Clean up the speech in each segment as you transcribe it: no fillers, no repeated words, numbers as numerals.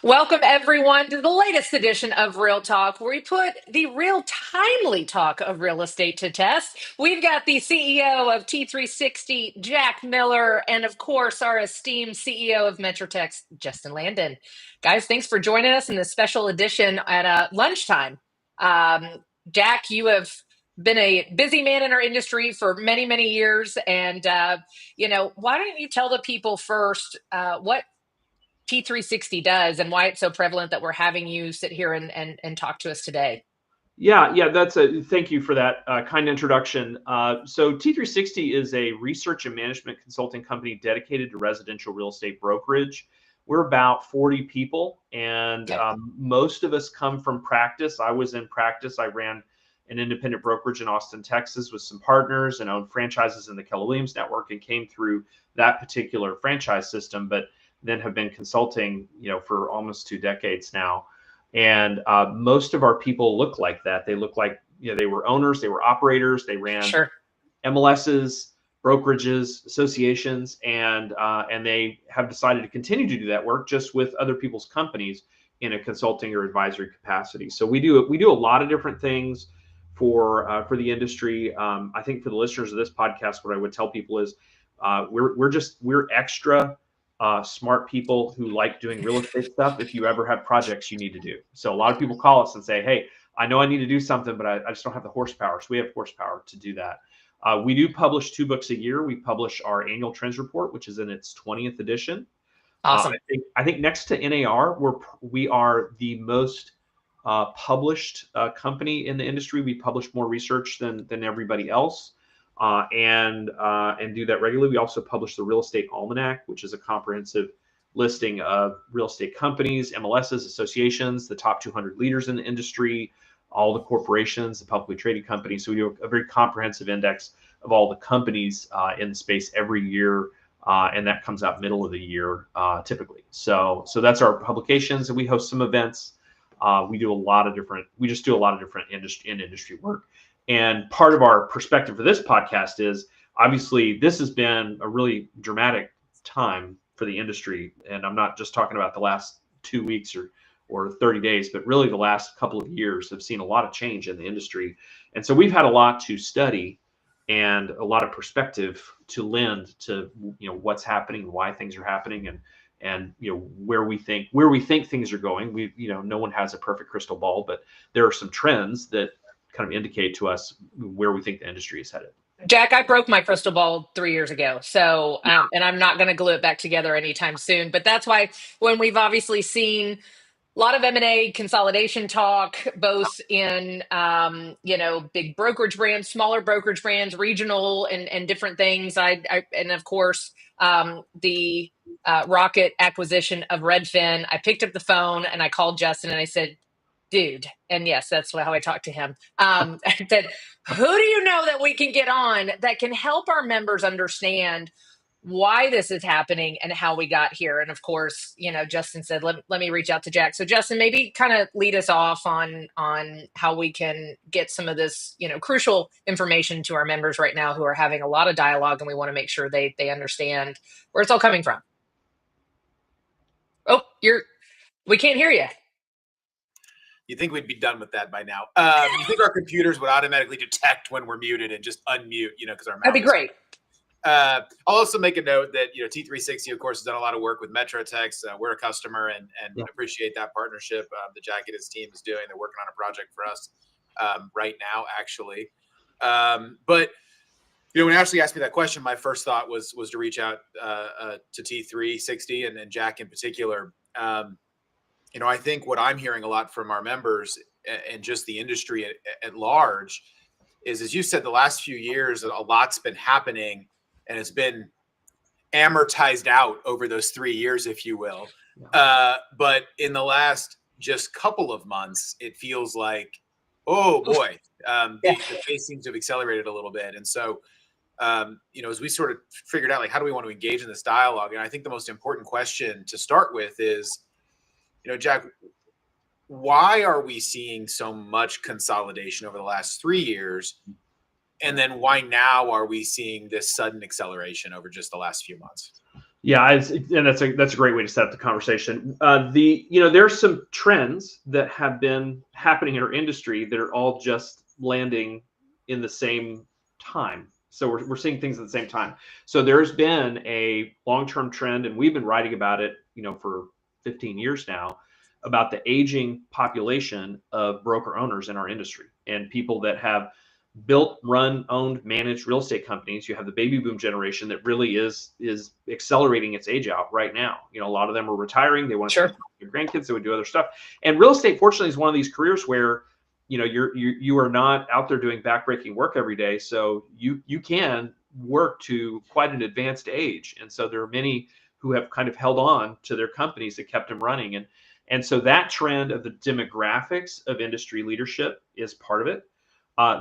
Welcome, everyone, to the latest edition of Real Talk, where we put the real timely talk of real estate to test. We've got the CEO of T360, Jack Miller, and of course, our esteemed CEO of Metrotex, Justin Landon. Guys, thanks for joining us in this special edition at lunchtime. Jack, you have been a busy man in our industry for many, many years. And, why don't you tell the people first what T360 does and why it's so prevalent that we're having you sit here and talk to us today? Yeah, thank you for that kind introduction. So T360 is a research and management consulting company dedicated to residential real estate brokerage. We're about 40 people, and Okay. most of us come from practice. I was in practice. I ran an independent brokerage in Austin, Texas with some partners and owned franchises in the Keller Williams network and came through that particular franchise system, but then have been consulting, for almost 2 decades now. And most of our people look like that. They look like, they were owners, they were operators, they ran Sure. MLSs, brokerages, associations, and they have decided to continue to do that work just with other people's companies in a consulting or advisory capacity. So we do a lot of different things for the industry. I think for the listeners of this podcast, what I would tell people is we're extra smart people who like doing real estate stuff if you ever have projects you need to do. So a lot of people call us and say, hey, I know I need to do something, but I just don't have the horsepower. So we have horsepower to do that. We do publish 2 books a year. We publish our annual trends report, which is in its 20th edition. Awesome. I think next to NAR, we are the most published company in the industry. We publish more research than everybody else. And do that regularly. We also publish the Real Estate Almanac, which is a comprehensive listing of real estate companies, MLSs, associations, the top 200 leaders in the industry, all the corporations, the publicly traded companies. So we do a very comprehensive index of all the companies in the space every year, and that comes out middle of the year typically. So that's our publications, and we host some events. We just do a lot of different industry work. And part of our perspective for this podcast is obviously this has been a really dramatic time for the industry. And I'm not just talking about the last 2 weeks or 30 days, but really the last couple of years have seen a lot of change in the industry. And so we've had a lot to study and a lot of perspective to lend to, what's happening and why things are happening and where we think things are going. No one has a perfect crystal ball, but there are some trends that kind of indicate to us where we think the industry is headed. Jack, I broke my crystal ball 3 years ago. So, and I'm not going to glue it back together anytime soon. But that's why when we've obviously seen a lot of M&A consolidation talk, both in, big brokerage brands, smaller brokerage brands, regional and different things. And of course, the Rocket acquisition of Redfin, I picked up the phone and I called Justin and I said, dude, and yes, that's how I talk to him. I said, who do you know that we can get on that can help our members understand why this is happening and how we got here? And of course, Justin said, let me reach out to Jack. So Justin, maybe kind of lead us off on how we can get some of this, crucial information to our members right now who are having a lot of dialogue, and we want to make sure they understand where it's all coming from. Oh, we can't hear you. You'd think we'd be done with that by now. You think our computers would automatically detect when we're muted and just unmute, because our mouth. That'd be great. I'll also make a note that, T360, of course, has done a lot of work with Metrotex. We're a customer and appreciate that partnership that Jack and his team is doing. They're working on a project for us right now, actually. But, when Ashley asked me that question, my first thought was to reach out to T360 and Jack in particular. I think what I'm hearing a lot from our members and just the industry at large is, as you said, the last few years, a lot's been happening and it's been amortized out over those 3 years, if you will. But in the last just couple of months, it feels like, oh boy, the pace seems to have accelerated a little bit. And so, as we sort of figured out, how do we want to engage in this dialogue? And I think the most important question to start with is, Jack, why are we seeing so much consolidation over the last 3 years? And then why now are we seeing this sudden acceleration over just the last few months? Yeah, and that's a great way to set up the conversation. There's some trends that have been happening in our industry that are all just landing in the same time. So we're seeing things at the same time. So there's been a long-term trend, and we've been writing about it, for 15 years now, about the aging population of broker owners in our industry and people that have built, run, owned, managed real estate companies. You have the baby boom generation that really is accelerating its age out right now. A lot of them are retiring. They want to Sure. spend time with their grandkids. They would do other stuff. And real estate, fortunately, is one of these careers where you are not out there doing backbreaking work every day. So you can work to quite an advanced age. And so there are many who have kind of held on to their companies that kept them running. And so that trend of the demographics of industry leadership is part of it.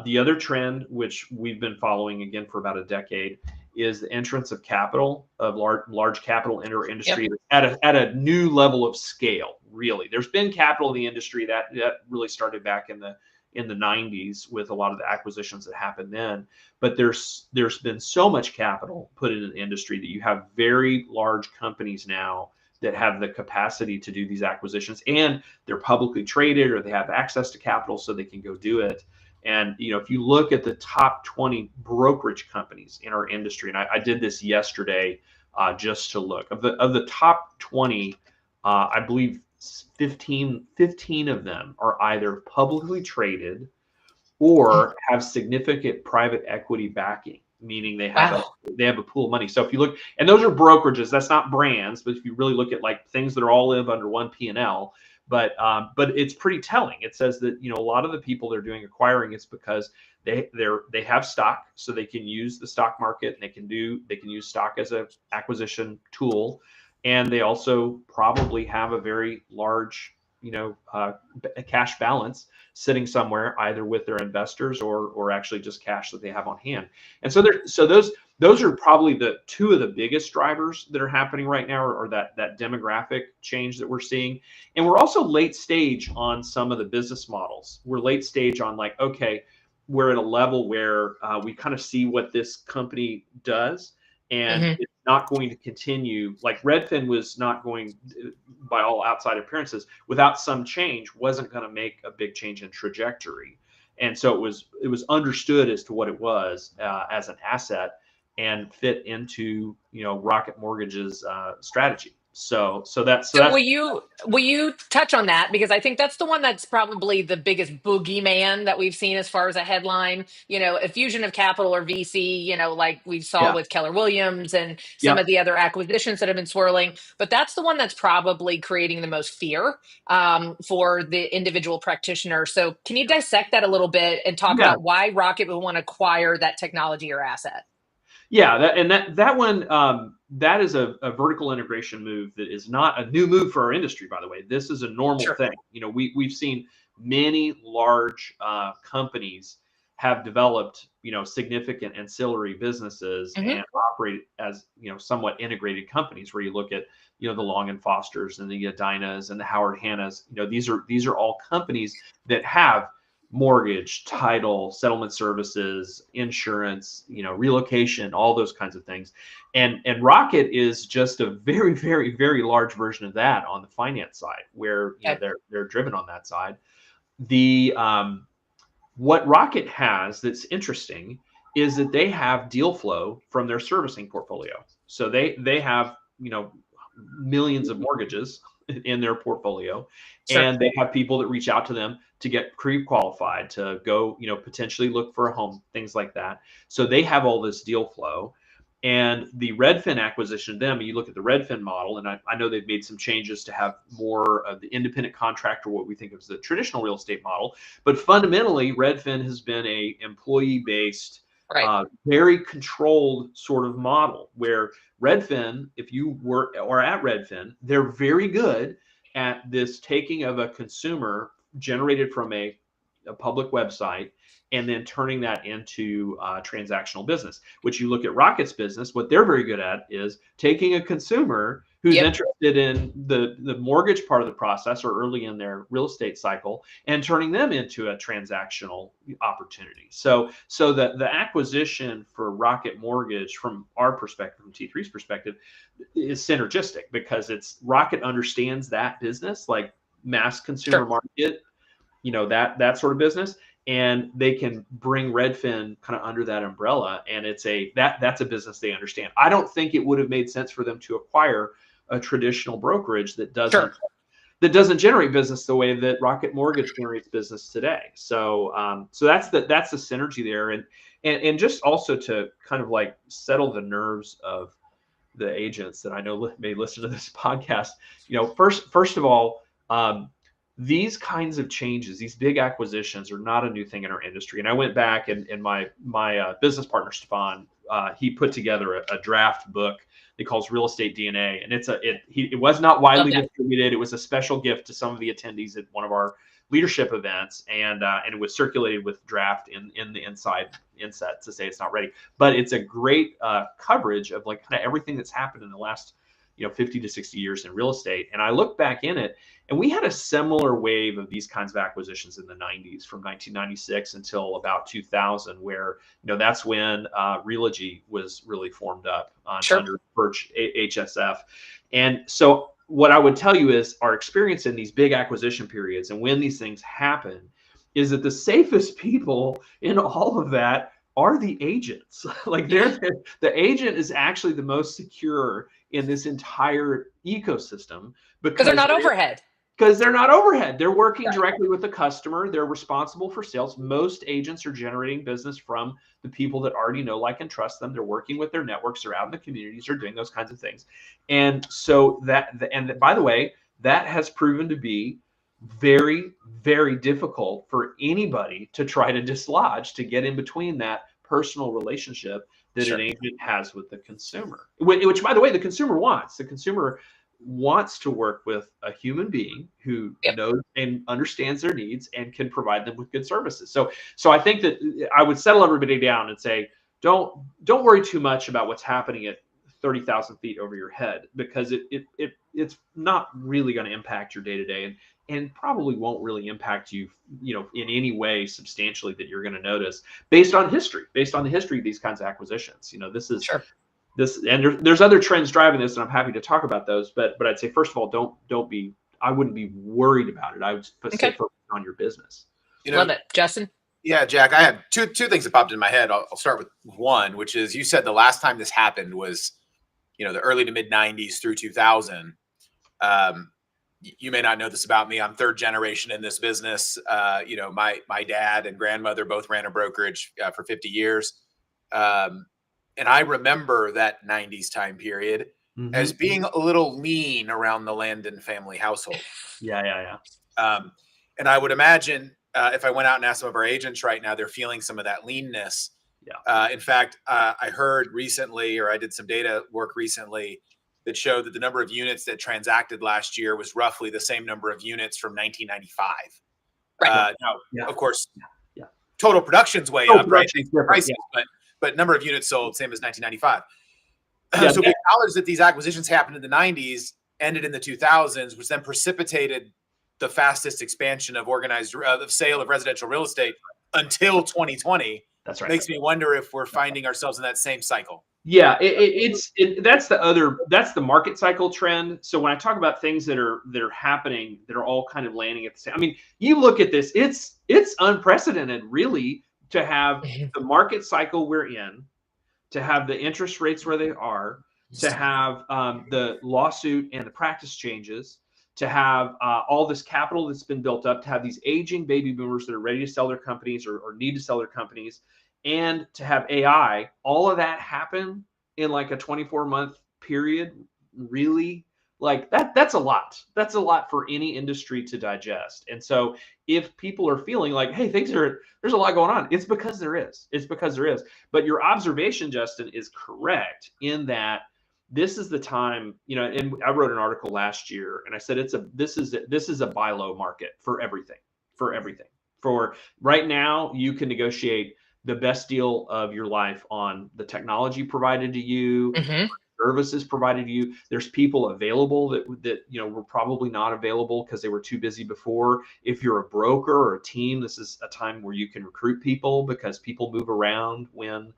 The other trend, which we've been following again for about a decade, is the entrance of capital, of large capital into our industry. Yep. at a new level of scale. Really, there's been capital in the industry that really started back in the 90s with a lot of the acquisitions that happened then. But there's been so much capital put into the industry that you have very large companies now that have the capacity to do these acquisitions, and they're publicly traded or they have access to capital so they can go do it. And if you look at the top 20 brokerage companies in our industry, and I did this yesterday just to look, of the top 20, I believe 15 of them are either publicly traded or have significant private equity backing, meaning they have a pool of money. So if you look, and those are brokerages, that's not brands, but if you really look at like things that are all live under one P&L, but it's pretty telling. It says that a lot of the people they're doing acquiring is because they have stock, so they can use the stock market, and they can use stock as a acquisition tool, and they also probably have a very large a cash balance sitting somewhere, either with their investors or actually just cash that they have on hand. And so those are probably the two of the biggest drivers that are happening right now, or that demographic change that we're seeing. And we're also late stage on some of the business models. We're late stage on like, okay, we're at a level where we kind of see what this company does, and it's not going to continue. Like Redfin was not going, by all outside appearances, without some change, wasn't going to make a big change in trajectory. And so it was understood as to what it was as an asset, and fit into Rocket Mortgage's strategy. So will you touch on that, because I think that's the one that's probably the biggest boogeyman that we've seen as far as a headline, a fusion of capital or VC, like we saw with Keller Williams and some of the other acquisitions that have been swirling. But that's the one that's probably creating the most fear for the individual practitioner. So can you dissect that a little bit and talk about why Rocket would want to acquire that technology or asset? Yeah, that one, that is a vertical integration move that is not a new move for our industry, by the way. This is a normal thing. We've seen many large companies have developed significant ancillary businesses and operate as somewhat integrated companies, where you look at the Long and Fosters and the Adinas and the Howard Hannas. These are all companies that have mortgage, title, settlement services, insurance, relocation, all those kinds of things. And Rocket is just a very, very, very large version of that on the finance side, where they're driven on that side. The what Rocket has that's interesting is that they have deal flow from their servicing portfolio. So they have millions of mortgages in their portfolio, and they have people that reach out to them to get pre-qualified, to go potentially look for a home, things like that. So they have all this deal flow. And the Redfin acquisition, you look at the Redfin model, and I know they've made some changes to have more of the independent contractor, what we think of as the traditional real estate model. But fundamentally, Redfin has been a employee-based, very controlled sort of model, where Redfin, if you are at Redfin, they're very good at this taking of a consumer generated from a public website and then turning that into transactional business. Which, you look at Rocket's business, what they're very good at is taking a consumer who's interested in the mortgage part of the process or early in their real estate cycle and turning them into a transactional opportunity. So the acquisition for Rocket Mortgage from our perspective, from T3's perspective, is synergistic because it's Rocket understands that business, like mass consumer market, that sort of business, and they can bring Redfin kind of under that umbrella, and it's that's a business they understand. I don't think it would have made sense for them to acquire a traditional brokerage that doesn't generate business the way that Rocket Mortgage generates business today. So that's the synergy there, and just also to kind of like settle the nerves of the agents that I know may listen to this podcast. First of all, these kinds of changes, these big acquisitions, are not a new thing in our industry. And I went back and my business partner Stefan, he put together a draft book he calls Real Estate DNA, and it was not widely distributed. It was a special gift to some of the attendees at one of our leadership events, and it was circulated with draft in the inset to say it's not ready. But it's a great coverage of like kind of everything that's happened in the last 50 to 60 years in real estate. And I look back in it, and we had a similar wave of these kinds of acquisitions in the 90s, from 1996 until about 2000, where that's when Realogy was really formed up under Birch HSF. And so what I would tell you is our experience in these big acquisition periods and when these things happen is that the safest people in all of that are the agents. Like the agent is actually the most secure in this entire ecosystem because they're not overhead. Because they're not overhead. They're working directly with the customer. They're responsible for sales. Most agents are generating business from the people that already know, like, and trust them. They're working with their networks. They're out in the communities. They're doing those kinds of things. And so by the way, that has proven to be very, very difficult for anybody to try to dislodge, to get in between that personal relationship that an agent has with the consumer, which, by the way, the consumer wants. The consumer wants to work with a human being who knows and understands their needs and can provide them with good services. So I think that I would settle everybody down and say, don't worry too much about what's happening at 30,000 feet over your head, because it's not really going to impact your day to day, and probably won't really impact you, in any way substantially that you're going to notice based on the history of these kinds of acquisitions. This is this, and there's other trends driving this, and I'm happy to talk about those. But I'd say, first of all, I wouldn't be worried about it. I would say focus on your business. Love it, Justin. Yeah, Jack, I have two things that popped in my head. I'll start with one, which is, you said the last time this happened was, the early to mid 90s through 2000. You may not know this about me. I'm third generation in this business. My dad and grandmother both ran a brokerage for 50 years. And I remember that 90s time period as being a little lean around the Landon family household. Yeah. And I would imagine if I went out and asked some of our agents right now, they're feeling some of that leanness. Yeah. In fact, I heard recently, or I did some data work recently, that showed that the number of units that transacted last year was roughly the same number of units from 1995. Now, of course, total production's way up, right? Prices, but number of units sold, same as 1995. So we acknowledge that these acquisitions happened in the 90s, ended in the 2000s, which then precipitated the fastest expansion of the sale of residential real estate until 2020. That's right. Makes me wonder if we're finding ourselves in that same cycle. Yeah, that's the market cycle trend. So when I talk about things that are happening, that are all kind of landing at the same, I mean, you look at this, it's unprecedented, really, to have the market cycle we're in, to have the interest rates where they are, to have the lawsuit and the practice changes, to have all this capital that's been built up, to have these aging baby boomers that are ready to sell their companies or need to sell their companies, and to have AI, all of that happen in like a 24-month period, really, like that's a lot. That's a lot for any industry to digest. And so if people are feeling like, hey, there's a lot going on, it's because there is. But your observation, Justin, is correct in that this is the time, and I wrote an article last year and I said this is a buy low market for everything. For right now, you can negotiate the best deal of your life on the technology provided to you, services provided to you. There's people available that were probably not available because they were too busy before. If you're a broker or a team, this is a time where you can recruit people, because people move around when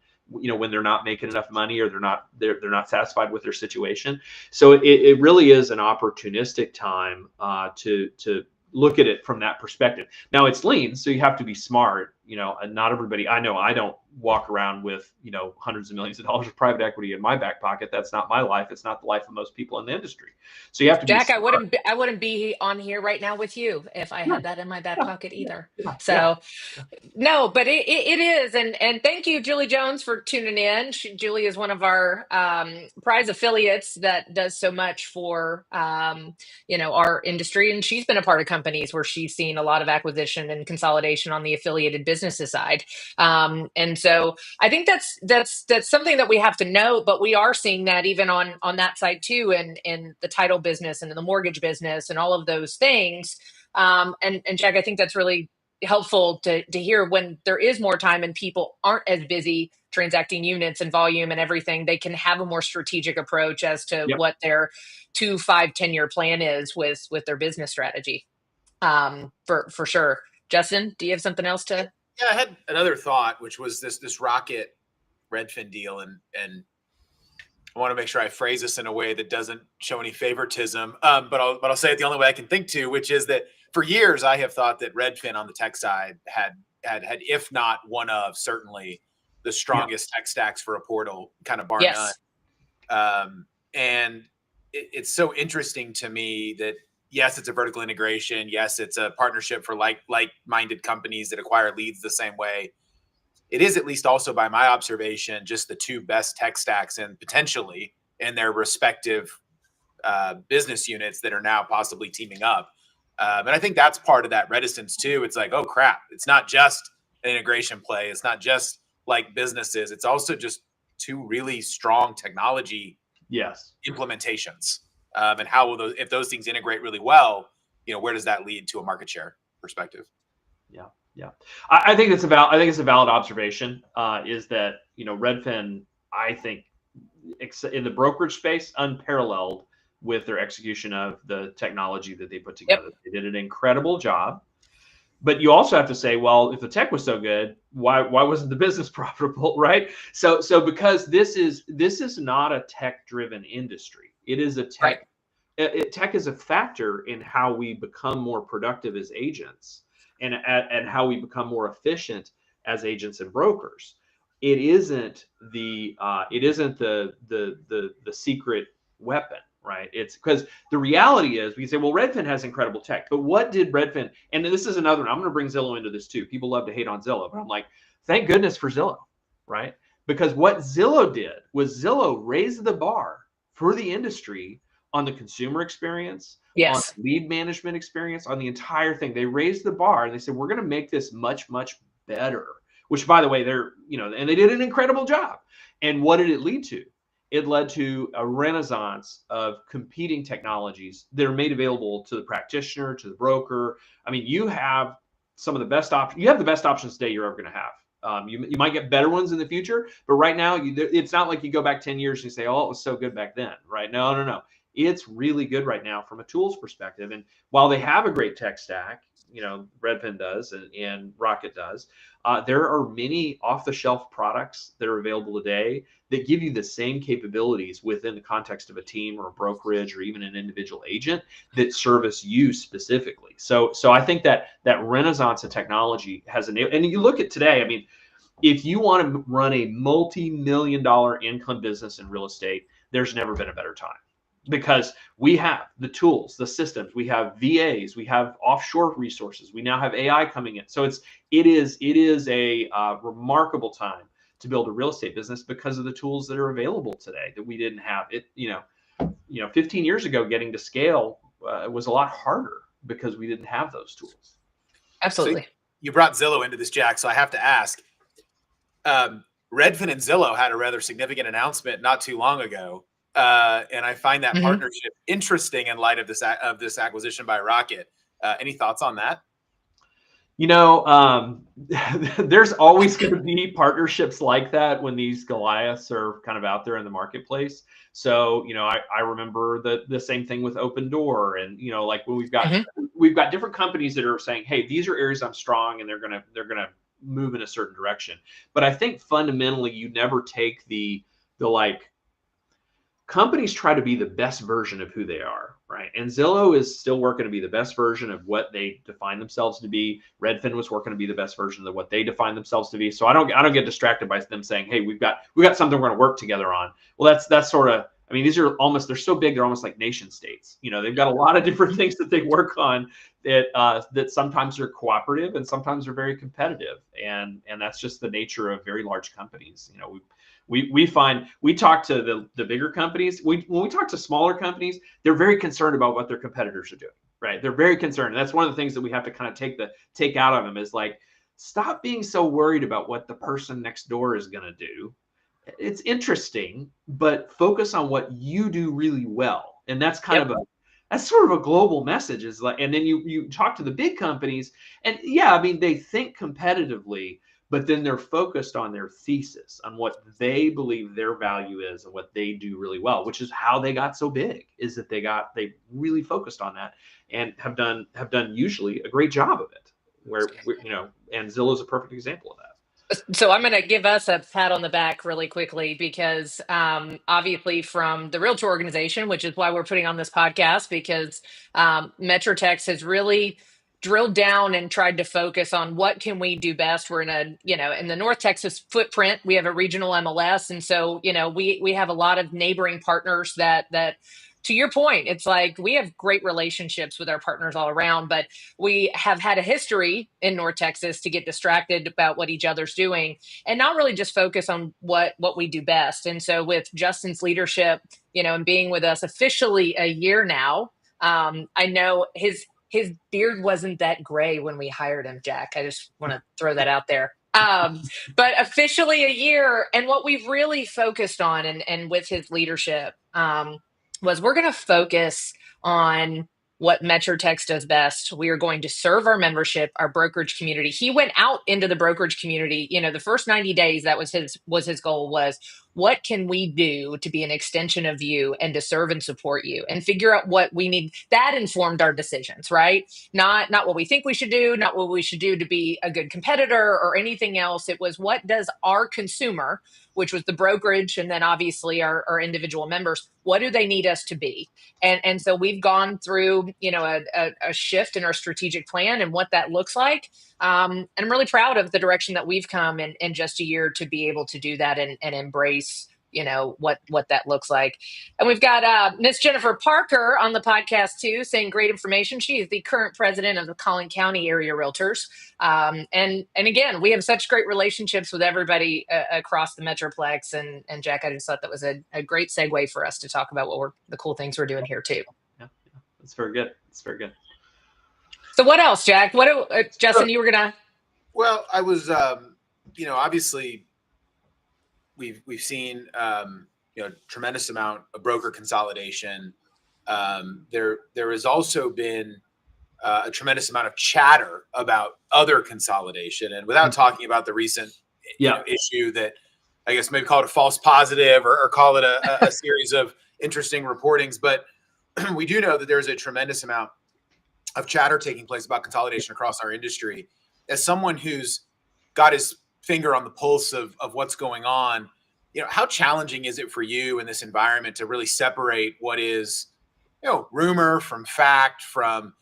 they're not making enough money, or they're not satisfied with their situation. So it really is an opportunistic time to look at it from that perspective. Now it's lean, so you have to be smart, and not everybody, I know I don't walk around with, hundreds of millions of dollars of private equity in my back pocket. That's not my life. It's not the life of most people in the industry. So you have to be Jack, smart. I wouldn't be on here right now with you if I Yeah, had that in my back yeah, pocket either. yeah, yeah, So no, but it is. And thank you, Julie Jones, for tuning in. Julie is one of our prize affiliates that does so much for, our industry. And she's been a part of companies where she's seen a lot of acquisition and consolidation on the affiliated businesses side. And so I think that's something that we have to know, but we are seeing that even on that side too, and in the title business and in the mortgage business and all of those things. And Jack, I think that's really helpful to hear. When there is more time and people aren't as busy transacting units and volume and everything, they can have a more strategic approach as to yep. what their 2, 5, 10-year plan is with their business strategy. For sure. Justin, do you have something else to? Yeah, I had another thought, which was this Rocket Redfin deal, and I want to make sure I phrase this in a way that doesn't show any favoritism. But I'll say it the only way I can think to, which is that for years I have thought that Redfin on the tech side had, if not one of, certainly the strongest tech stacks for a portal, kind of bar none. Yes. And it's so interesting to me that, yes, it's a vertical integration. Yes, it's a partnership for like-minded companies that acquire leads the same way. It is, at least also by my observation, just the two best tech stacks, and potentially in their respective business units that are now possibly teaming up. And I think that's part of that reticence too. It's like, oh crap, it's not just an integration play. It's not just like businesses. It's also just two really strong technology implementations. And how will if those things integrate really well, where does that lead to a market share perspective? Yeah. I think it's a valid observation. Is that Redfin, I think, in the brokerage space, unparalleled with their execution of the technology that they put together. Yep. They did an incredible job. But you also have to say, well, if the tech was so good, why wasn't the business profitable, right? So because this is not a tech-driven industry. It is a tech. Right. Tech is a factor in how we become more productive as agents, and how we become more efficient as agents and brokers. It isn't the secret weapon. Right. It's because the reality is, we say, well, Redfin has incredible tech, but what did Redfin? And this is another one. I'm going to bring Zillow into this too. People love to hate on Zillow, but I'm like, thank goodness for Zillow, right? Because what Zillow did was Zillow raised the bar for the industry on the consumer experience, on the lead management experience, on the entire thing. They raised the bar and they said, we're going to make this much, much better, which, by the way, and they did an incredible job. And what did it lead to? It led to a renaissance of competing technologies that are made available to the practitioner, to the broker. I mean, you have some of the best options. You have the best options today you're ever going to have. You might get better ones in the future, but right now, it's not like you go back 10 years and you say, oh, it was so good back then, right? No. It's really good right now from a tools perspective. And while they have a great tech stack, Redfin does and Rocket does, there are many off-the-shelf products that are available today that give you the same capabilities within the context of a team or a brokerage or even an individual agent that service you specifically. So I think that renaissance of technology has enabled. And you look at today, I mean, if you want to run a multi-million-dollar income business in real estate, there's never been a better time. Because we have the tools, the systems, we have VAs, we have offshore resources, we now have AI coming in. So it is a remarkable time to build a real estate business because of the tools that are available today that we didn't have. 15 years ago, getting to scale was a lot harder because we didn't have those tools. Absolutely. So you brought Zillow into this, Jack. So I have to ask, Redfin and Zillow had a rather significant announcement not too long ago. And I find that partnership interesting in light of this acquisition by Rocket. Any thoughts on that? There's always going to be partnerships like that when these Goliaths are kind of out there in the marketplace. So, I remember the same thing with Open Door, and like when we've got different companies that are saying, hey, these are areas I'm strong, and they're gonna move in a certain direction. But I think fundamentally, you never take the like companies try to be the best version of who they are, right? And Zillow is still working to be the best version of what they define themselves to be. Redfin was working to be the best version of what they define themselves to be. So I don't get distracted by them saying, "Hey, we've got something we're going to work together on." Well, that's sort of, I mean, they're so big, they're almost like nation states. They've got a lot of different things that they work on that sometimes are cooperative and sometimes are very competitive, and that's just the nature of very large companies. We find we talk to the bigger companies. When we talk to smaller companies, they're very concerned about what their competitors are doing, right? They're very concerned. And that's one of the things that we have to kind of take out of them is like, stop being so worried about what the person next door is going to do. It's interesting, but focus on what you do really well. And that's that's sort of a global message, is like, and then you talk to the big companies, and yeah, I mean, they think competitively, but then they're focused on their thesis, on what they believe their value is and what they do really well, which is how they got so big, is that they really focused on that and have done usually a great job of it, and Zillow's a perfect example of that. So I'm going to give us a pat on the back really quickly because obviously from the Realtor organization, which is why we're putting on this podcast, because MetroTex has really drilled down and tried to focus on what can we do best. We're in in the North Texas footprint, we have a regional MLS. And so, we have a lot of neighboring partners that to your point, it's like we have great relationships with our partners all around, but we have had a history in North Texas to get distracted about what each other's doing and not really just focus on what we do best. And so with Justin's leadership, and being with us officially a year now, I know his beard wasn't that gray when we hired him, Jack. I just want to throw that out there. But officially a year, and what we've really focused on and with his leadership, was we're going to focus on what MetroTex does best. We are going to serve our membership, our brokerage community. He went out into the brokerage community. The first 90 days, that was his goal, was what can we do to be an extension of you and to serve and support you and figure out what we need. That informed our decisions, right? Not what we think we should do, not what we should do to be a good competitor or anything else. It was, what does our consumer, which was the brokerage, and then obviously our individual members, what do they need us to be? And so we've gone through, a shift in our strategic plan and what that looks like. And I'm really proud of the direction that we've come in just a year to be able to do that and embrace, what that looks like. And we've got Miss Jennifer Parker on the podcast too, saying great information. She is the current president of the Collin County Area Realtors. And again, we have such great relationships with everybody across the Metroplex. And Jack, I just thought that was a great segue for us to talk about the cool things we're doing here too. Yeah, that's very good. It's very good. So what else, Jack? Justin, you were gonna? Well, I was, obviously we've seen, tremendous amount of broker consolidation. There has also been a tremendous amount of chatter about other consolidation, and without talking about the recent issue that I guess maybe call it a false positive or call it a series of interesting reportings, but we do know that there's a tremendous amount of chatter taking place about consolidation across our industry. As someone who's got his finger on the pulse of what's going on, how challenging is it for you in this environment to really separate what is, rumor from fact, from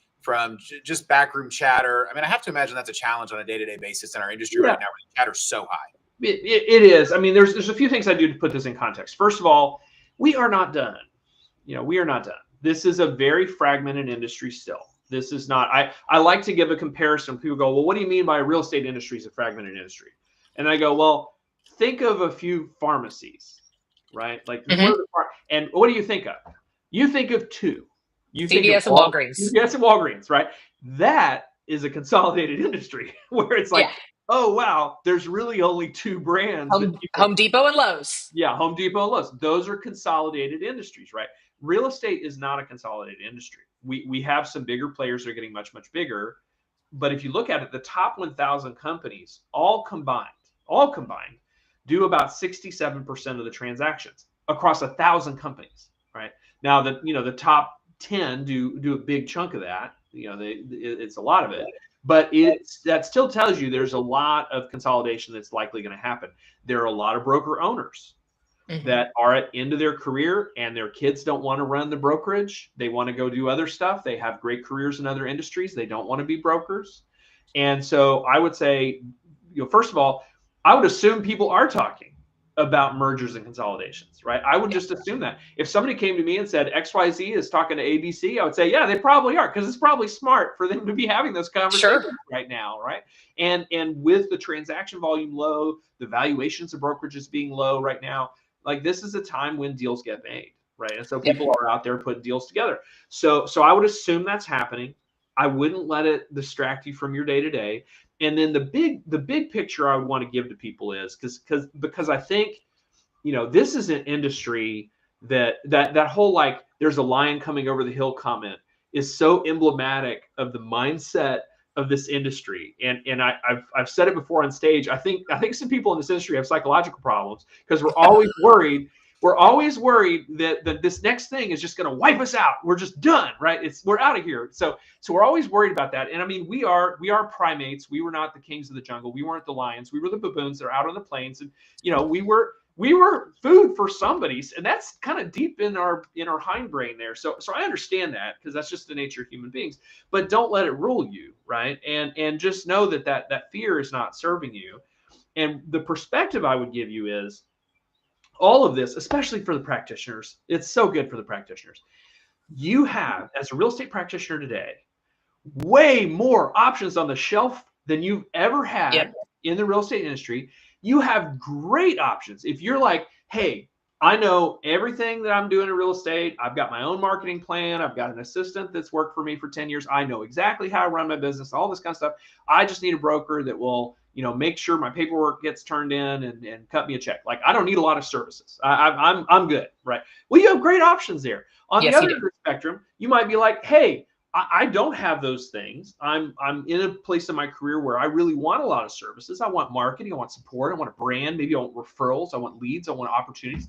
just backroom chatter? I mean, I have to imagine that's a challenge on a day-to-day basis in our industry right now, where the chatter's so high. It is. I mean, there's a few things I do to put this in context. First of all, we are not done. We are not done. This is a very fragmented industry still. This is not, I like to give a comparison. People go, well, what do you mean by real estate industry is a fragmented industry? And I go, well, think of a few pharmacies, right? Like, and what do you think of? You think of two. You think CVS and Walgreens. CVS and Walgreens, right? That is a consolidated industry where it's like, oh, wow, there's really only two brands. Home Depot and Lowe's. Yeah, Home Depot and Lowe's. Those are consolidated industries, right? Real estate is not a consolidated industry. We have some bigger players that are getting much, much bigger, but if you look at it, the top 1,000 companies all combined, do about 67% of the transactions across 1,000 companies, right? Now the top 10 do a big chunk of that. It's a lot of it, but that still tells you there's a lot of consolidation that's likely going to happen. There are a lot of broker owners that are at end of their career and their kids don't want to run the brokerage. They want to go do other stuff. They have great careers in other industries. They don't want to be brokers. And so I would say, first of all, I would assume people are talking about mergers and consolidations, right? I would just assume that. If somebody came to me and said XYZ is talking to ABC, I would say, yeah, they probably are, because it's probably smart for them to be having those conversations right now, right? And with the transaction volume low, the valuations of brokerages being low right now, like this is a time when deals get made, right? And so people are out there putting deals together. So I would assume that's happening. I wouldn't let it distract you from your day to day. And then the big picture I would want to give to people is because I think, this is an industry that whole like there's a lion coming over the hill comment is so emblematic of the mindset of this industry. And I've said it before on stage. I think some people in this industry have psychological problems because we're always worried. We're always worried that this next thing is just going to wipe us out. We're just done, right? We're out of here. So we're always worried about that. And I mean, we are primates. We were not the kings of the jungle. We weren't the lions. We were the baboons that are out on the plains. And we were food for somebody's, and that's kind of deep in our hindbrain there. So I understand that because that's just the nature of human beings. But don't let it rule you, right? And just know that fear is not serving you. And the perspective I would give you is, all of this, especially for the practitioners, it's so good for the practitioners. You have, as a real estate practitioner today, way more options on the shelf than you've ever had in the real estate industry. You have great options. If you're like, hey, I know everything that I'm doing in real estate. I've got my own marketing plan. I've got an assistant that's worked for me for 10 years. I know exactly how I run my business, all this kind of stuff. I just need a broker that will make sure my paperwork gets turned in and cut me a check. Like, I don't need a lot of services. I'm good, right? Well, you have great options there. On the other end of the spectrum, you might be like, hey, I don't have those things. I'm in a place in my career where I really want a lot of services. I want marketing. I want support. I want a brand. Maybe I want referrals. I want leads. I want opportunities.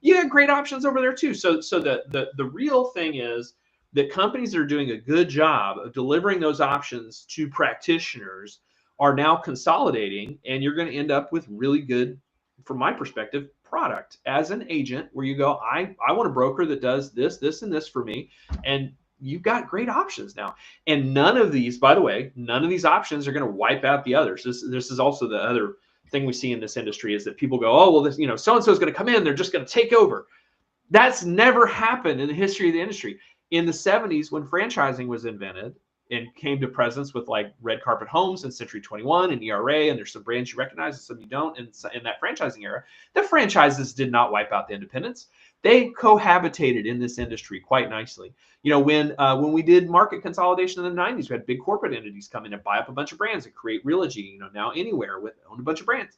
You have great options over there too. So the real thing is that companies that are doing a good job of delivering those options to practitioners are now consolidating, and you're going to end up with really good, from my perspective, product as an agent where you go, I want a broker that does this, this, and this for me. And you've got great options now. And none of these options are going to wipe out the others. This is also the other thing we see in this industry is that people go, oh, well, this, so-and-so is going to come in. They're just going to take over. That's never happened in the history of the industry. In the 70s, when franchising was invented and came to presence with like Red Carpet Homes and Century 21 and ERA, and there's some brands you recognize and some you don't, in that franchising era, the franchises did not wipe out the independents. They cohabitated in this industry quite nicely. When we did market consolidation in the 90s, we had big corporate entities come in and buy up a bunch of brands and create Realogy, now Anywhere own a bunch of brands.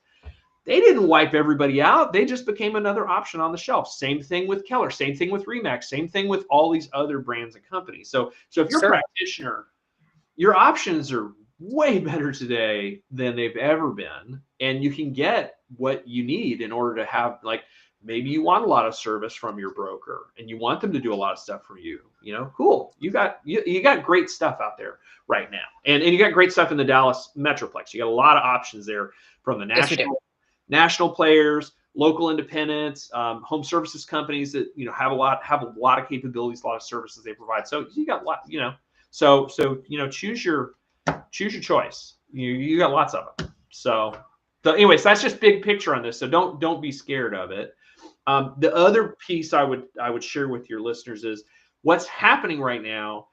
They didn't wipe everybody out. They just became another option on the shelf. Same thing with Keller, same thing with Remax, same thing with all these other brands and companies. So if you're a practitioner, your options are way better today than they've ever been. And you can get what you need in order to have, like, maybe you want a lot of service from your broker and you want them to do a lot of stuff for you. Cool. You got great stuff out there right now. And you got great stuff in the Dallas Metroplex. You got a lot of options there from the national players, local independents, home services companies that have a lot of capabilities, a lot of services they provide. So you got a lot, so choose your choice. You got lots of them. So anyways, that's just big picture on this. So don't be scared of it. The other piece I would share with your listeners is what's happening right now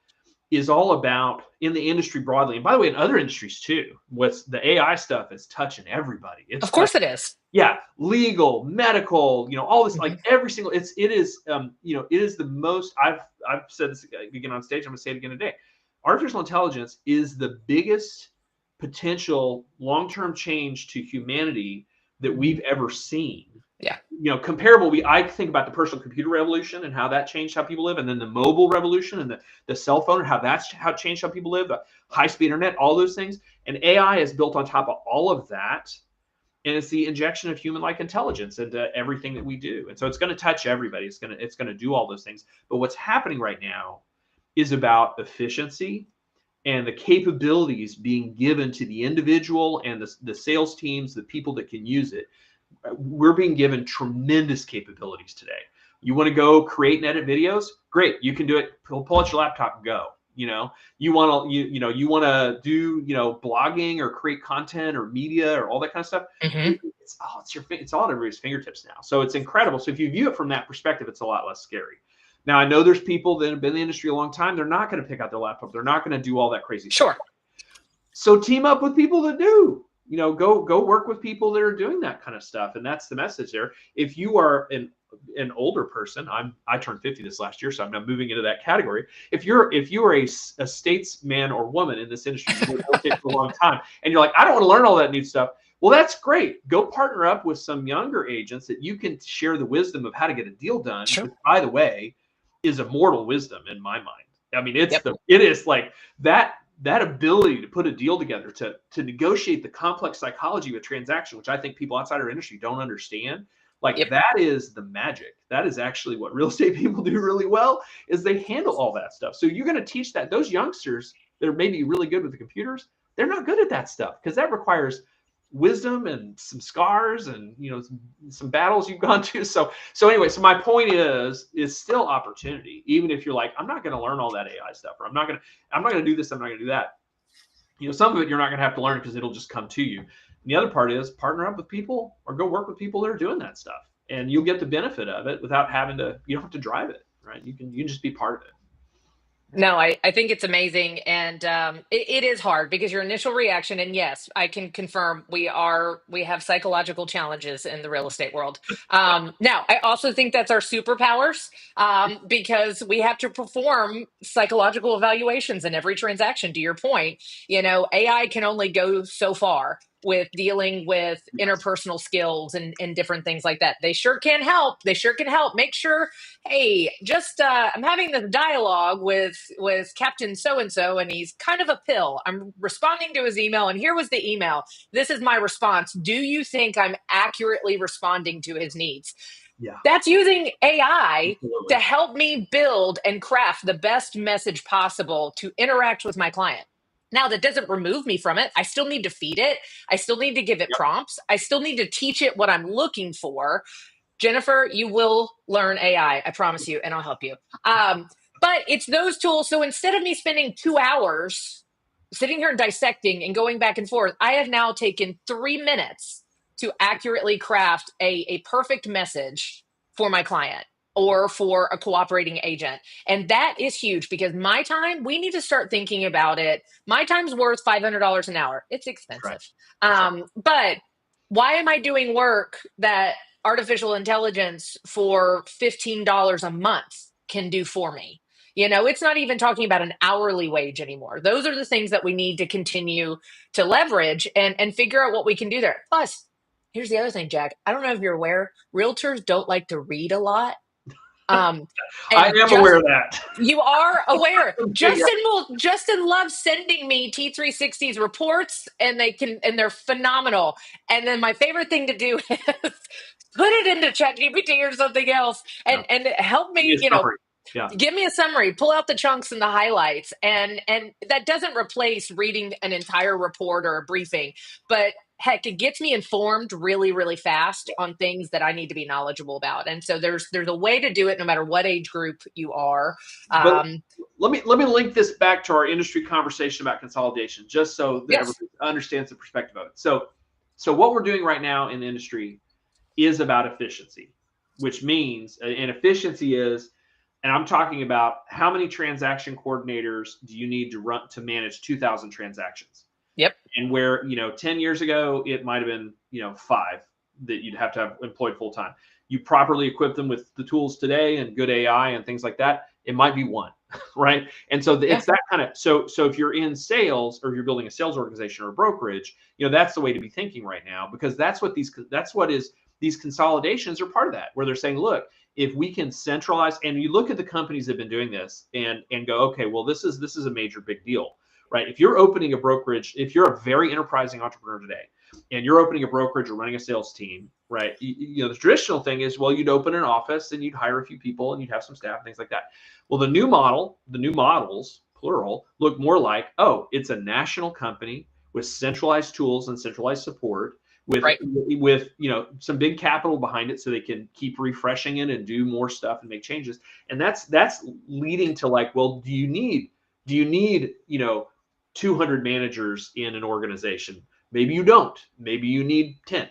is all about, in the industry broadly, and by the way, in other industries too, what's the AI stuff is touching everybody. Of course it is. Yeah. Legal, medical, all this, like every single, it is the most, I've said this again on stage, I'm going to say it again today. Artificial intelligence is the biggest potential long-term change to humanity that we've ever seen. Yeah. Comparable. I think about the personal computer revolution and how that changed how people live, and then the mobile revolution and the cell phone and how it changed how people live, the high-speed internet, all those things. And AI is built on top of all of that. And it's the injection of human-like intelligence into everything that we do. And so it's going to touch everybody. It's going to do all those things. But what's happening right now is about efficiency and the capabilities being given to the individual and the sales teams, the people that can use it. We're being given tremendous capabilities today. You want to go create and edit videos? Great. You can do it. Pull out your laptop and go. You want to do, blogging or create content or media or all that kind of stuff. Mm-hmm. It's all at everybody's fingertips now. So it's incredible. So if you view it from that perspective, it's a lot less scary. Now, I know there's people that have been in the industry a long time. They're not going to pick out their laptop. They're not going to do all that crazy stuff. Sure. So team up with people that do. Go work with people that are doing that kind of stuff. And that's the message there. If you are an older person, I turned 50 this last year, so I'm now moving into that category. If you are a statesman or woman in this industry, you've been working for a long time, and you're like, I don't want to learn all that new stuff. Well, that's great. Go partner up with some younger agents that you can share the wisdom of how to get a deal done. Sure. Which, by the way, is immortal wisdom in my mind. I mean, it is like that ability to put a deal together, to negotiate the complex psychology of a transaction, which I think people outside our industry don't understand. That is the magic. That is actually what real estate people do really well, is they handle all that stuff. So you're going to teach that. Those youngsters that are maybe really good with the computers, they're not good at that stuff, because that requires wisdom and some scars and some battles you've gone to. So anyway, so my point is still opportunity, even if you're like, I'm not going to learn all that AI stuff, or I'm not going to do this, I'm not going to do that. Some of it you're not going to have to learn because it'll just come to you. And the other part is partner up with people or go work with people that are doing that stuff, and you'll get the benefit of it without you don't have to drive it, right? You can just be part of it. No, I think it's amazing. And it is hard because your initial reaction, and yes, I can confirm we have psychological challenges in the real estate world. Now, I also think that's our superpowers, because we have to perform psychological evaluations in every transaction. To your point, AI can only go so far with dealing with interpersonal skills and different things like that. They sure can help. Make sure, hey, just I'm having this dialogue with Captain so-and-so, and he's kind of a pill. I'm responding to his email, and here was the email. This is my response. Do you think I'm accurately responding to his needs? Yeah. That's using AI Absolutely. to help me build and craft the best message possible to interact with my client. Now, that doesn't remove me from it. I still need to feed it. I still need to give it prompts. I still need to teach it what I'm looking for. Jennifer, you will learn AI, I promise you, and I'll help you. But it's those tools. So instead of me spending 2 hours sitting here and dissecting and going back and forth, I have now taken 3 minutes to accurately craft a perfect message for my client or for a cooperating agent. And that is huge, because my time, we need to start thinking about it. My time's worth $500 an hour. It's expensive. Right. But why am I doing work that artificial intelligence for $15 a month can do for me? It's not even talking about an hourly wage anymore. Those are the things that we need to continue to leverage and figure out what we can do there. Plus, here's the other thing, Jack. I don't know if you're aware, realtors don't like to read a lot. I am aware of that. You are aware. Justin loves sending me T360's reports, and they're phenomenal. And then my favorite thing to do is put it into ChatGPT or something else and help me, give me a summary, pull out the chunks and the highlights. And that doesn't replace reading an entire report or a briefing, but heck, it gets me informed really, really fast on things that I need to be knowledgeable about. And so there's a way to do it no matter what age group you are. But let me link this back to our industry conversation about consolidation, just so that everybody understands the perspective of it. So what we're doing right now in the industry is about efficiency, which means, and efficiency is, and I'm talking about how many transaction coordinators do you need to manage 2,000 transactions? Yep. And where, 10 years ago, it might have been, 5 that you'd have to have employed full time. You properly equip them with the tools today and good AI and things like that, it might be 1, right? And so it's that kind of, so if you're in sales or you're building a sales organization or a brokerage, that's the way to be thinking right now, because that's what is these consolidations are part of that, where they're saying, look, if we can centralize, and you look at the companies that have been doing this and go, okay, well, this is a major big deal, right? If you're opening a brokerage, if you're a very enterprising entrepreneur today, and you're opening a brokerage or running a sales team, right? You know, the traditional thing is, well, you'd open an office and you'd hire a few people and you'd have some staff and things like that. Well, the new models, plural, look more like, oh, it's a national company with centralized tools and centralized support with Right. you know, some big capital behind it so they can keep refreshing it and do more stuff and make changes. And that's leading to like, well, do you need, you know, 200 managers in an organization? Maybe you don't. Maybe you need 10.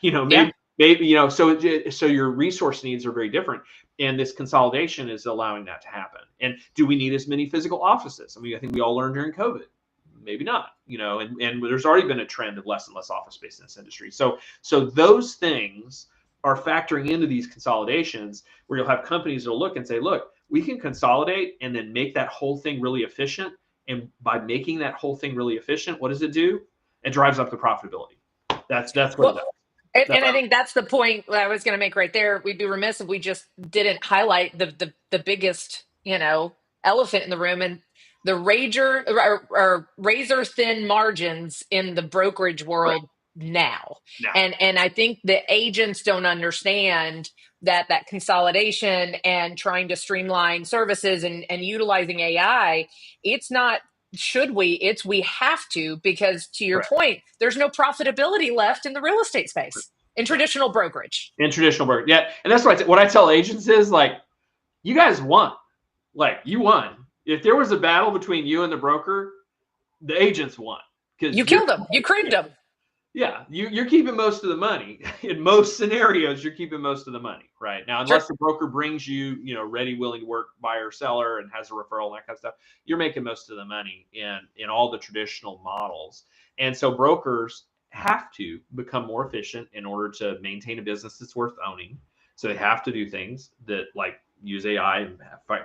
You know, Yeah. maybe you know, so your resource needs are very different. And this consolidation is allowing that to happen. And do we need as many physical offices? I mean, I think we all learned during COVID. Maybe not, you know, and there's already been a trend of less and less office space in this industry. So those things are factoring into these consolidations, where you'll have companies that'll look and say, look, we can consolidate and then make that whole thing really efficient. And by making that whole thing really efficient, what does it do? It drives up the profitability. That's what it does. And I think that's the point that I was going to make right there. We'd be remiss if we just didn't highlight the biggest, you know, elephant in the room, and the razor thin margins in the brokerage world now. And I think the agents don't understand that consolidation and trying to streamline services and utilizing AI, it's not it's we have to, because to your point, there's no profitability left in the real estate space in traditional brokerage. Yeah. And that's what I tell agents is, like, you guys won. Like, you won. If there was a battle between you and the broker, the agents won. You killed them. You creamed them. Yeah, you're keeping most of the money. In most scenarios, you're keeping most of the money, right? Now, unless the broker brings you, you know, ready, willing to work buyer or seller and has a referral and that kind of stuff, you're making most of the money in all the traditional models. And so brokers have to become more efficient in order to maintain a business that's worth owning. So they have to do things that, like, use AI and